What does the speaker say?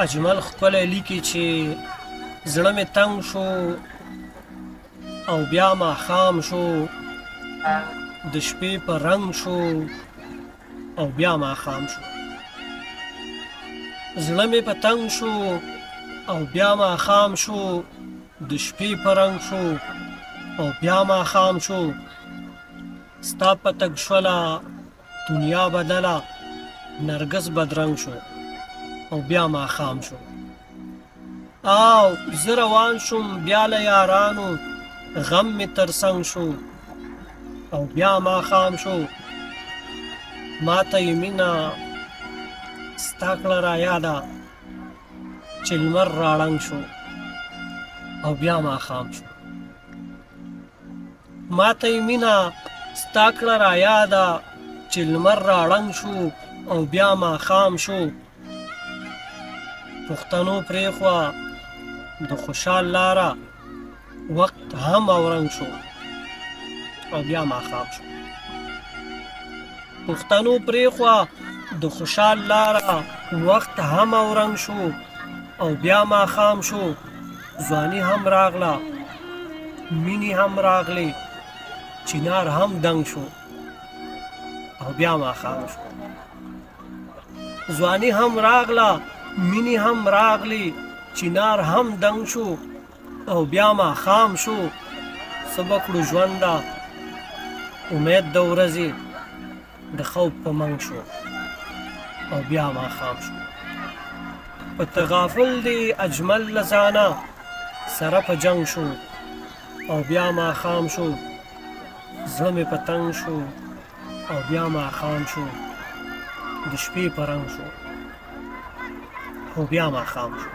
اجمل ښکلی لیکي چې زړه مې تنګ شو او بیا ماښام شو، د شپې په رنګ شو او بیا ماښام شو. زړه مې په تنګ شو او بیا ماښام شو، د شپې په رنګ شو او بیا ماښام شو. ستا په تګ شوله دنیا بدله، نرګس بدرنګ شو او بیا ماښام شو. او زه روان شوم بیا له یارانو، غم مې ترڅنګ شو او بیا ماښام شو. ما ته یې مینه ستا کړه رایاده چې لمر راړنګ شو او بیا ماښام شو. ما ته یې مینه ستا کړه رایاده چې لمر راړنګ شو او بیا ماښام شو. پښتنو پرېښوه د خوشحال لاره، وخت هم اورنګ شو او بیا ماښام شو. پښتنو پرېښوه د خوشحال لاره، وخت هم اورنګ شو او بیا ماښام شو. ځواني هم راغله، مینې هم راغلې، چنار هم دنګ شو او بیا ماښام شو. ځواني هم راغله، مینې هم راغلې، چنار هم دنګ شو او بیا ماښام شو. څه به کړو ژونده، امید د ورځې د خوب په منګ شو او بیا ماښام شو. په تغافل دی اجمل له ځانه، سره په جنګ شو او بیا ماښام شو. زړه مې په تنګ شو او بیا ماښام شو، د شپې په رنګ شو او بیا ماښام شو.